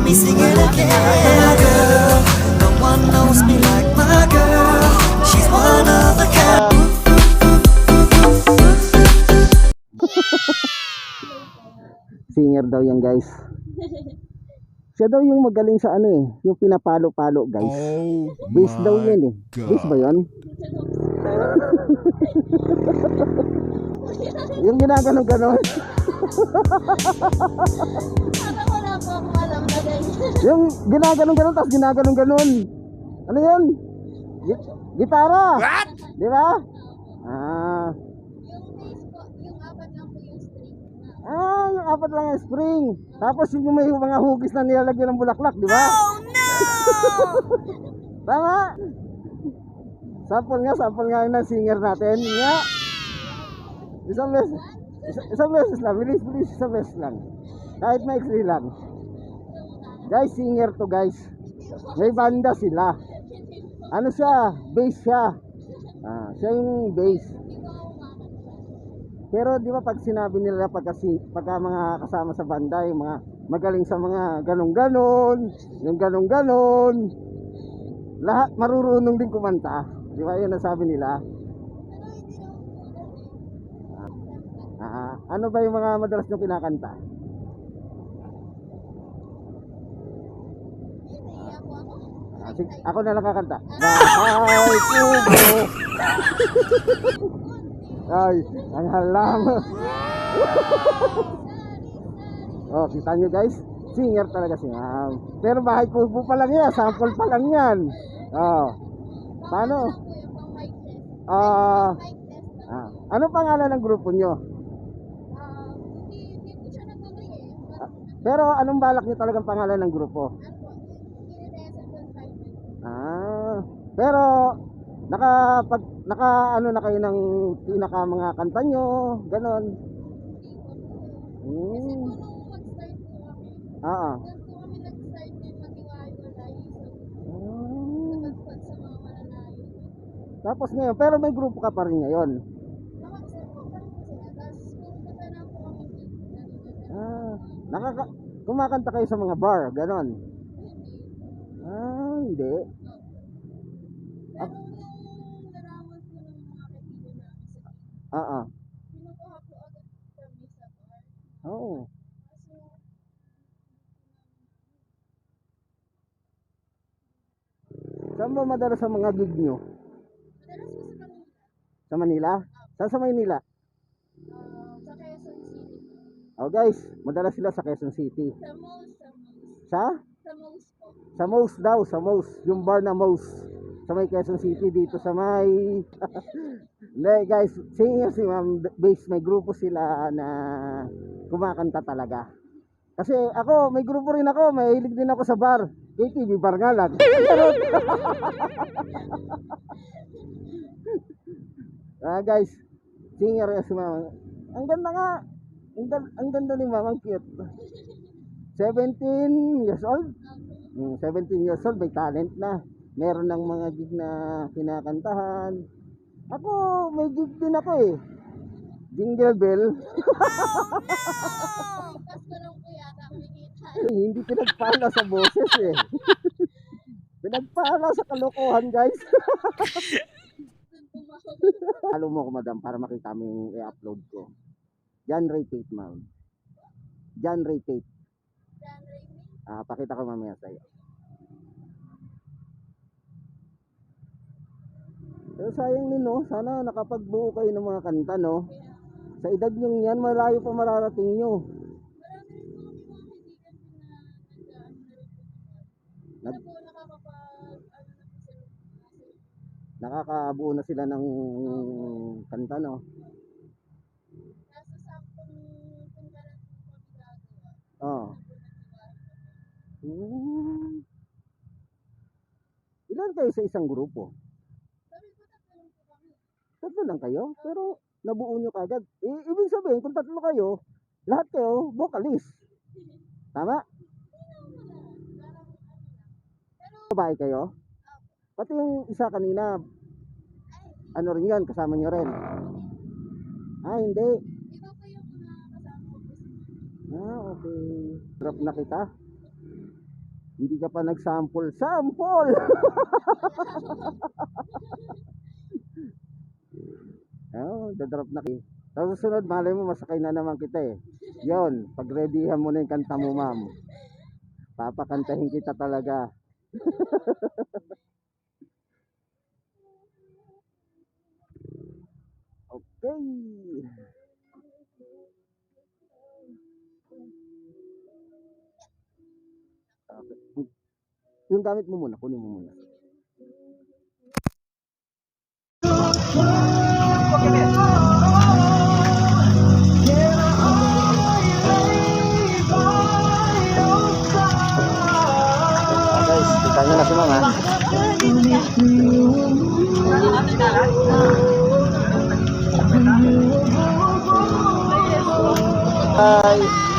me singing again. My girl, no one knows me like my girl. She's one of a kind. Singer daw yan guys. Siya daw yung magaling sa ano eh, yung pinapalo-palo guys. Oh Bass daw my yan eh. Bass ba God. yun? Yung ginaganon-ganon. Parang wala po akong alam na ganyan. Yung ginaganon-ganon tapos ginaganon-ganon. Ano yun? Gitara. What? Di ba? Ah. Yung apat lang po yung string na. Ah, yung apat lang yung spring. Tapos yung may mga hugis na nilalagyan ng bulaklak, di ba? Oh no! Tama? Sample nga yun ng singer natin. Nga. Isang beses lang. Bilis, isang beses lang. Kahit maiksi lang. Guys, singer to guys. May banda sila. Ano siya? Bass siya. Ah, siya yung bass. Pero di ba pag sinabi nila pagka mga kasama sa banda, yung mga magaling sa mga ganong-ganon, yung ganong-ganon, lahat marurunong din kumanta. Di ba yun ang sabi nila? Ano ba yung mga madalas nyo kinakanta? Sige, ako na lang kakanta. Bahay kubo. Ay, ang halam. Oh, kita nyo guys, singer talaga siya. Pero bahay kubo pa lang yan, sample pa lang yan. Oh. Paano? Ano pangalan ng grupo nyo? Hindi po siya natuloy eh. Pero anong balak nyo talagang pangalan ng grupo? Pero naka ano na kayo ng pinaka mga kanta nyo, ganon. Oo. Tapos ngayon, pero may grupo ka pa rin ngayon. Kumakanta kayo sa mga bar, ganon. Hindi. Oo. Oo. Saan ba madalas sa mga gig nyo? Sa Manila? Saan sa Manila? Sa Quezon City. Oh guys, madalas sila sa Quezon City. Sa? Sa most po. Sa Most daw, sa Most. Yung bar na Most. Sa may Quezon City, dito sa may... Hindi guys, singer si Ma'am Bass, may grupo sila na kumakanta talaga. Kasi ako, may grupo rin ako, may hilig din ako sa bar. KTV bar nga lang. Guys, singer si Ma'am. Ang ganda nga. Ang ganda ni Ma'am, ang cute. 17 years old? 17 years old, may talent na. Meron ng mga gig na kinakantahan. Ako, may gig din ako eh. Jingle Bell. Pasko lang po yata kumikita. Hindi pinagpala sa boses eh. Pinagpala sa kalokohan guys. Follow mo ko madam para makita mo yung i-upload ko. John Ray Tate ma'am. John Ray Tate. Pakita ko mamaya sa'yo. Pero sayang din no, sana nakapagbuo kayo ng mga kanta no. Sa edad nyo yan, malayo pa mararating nyo. Nakakabuo na sila ng kanta no. Oh. Ilan kayo sa isang grupo? Tatlo lang kayo, pero nabuo nyo kagad. Ibig sabihin, kung tatlo kayo, lahat kayo vocalist. Tama? Babae kayo? Pati yung isa kanina, ano rin yan, kasama nyo rin? Hindi. Iba po yung mga kasama ko. Okay. Drop na kita. Hindi ka pa nag-sample. Sample! Oh, dadrop na kayo. Tapos susunod, malay mo, masakay na naman kita eh. Yon, pag-readyhan mo na yung kanta mo, ma'am. Papakantahin kita talaga. Okay. Okay. Yung gamit mo muna, kunin mo muna. Guys, kita nyo na si mama. Bye.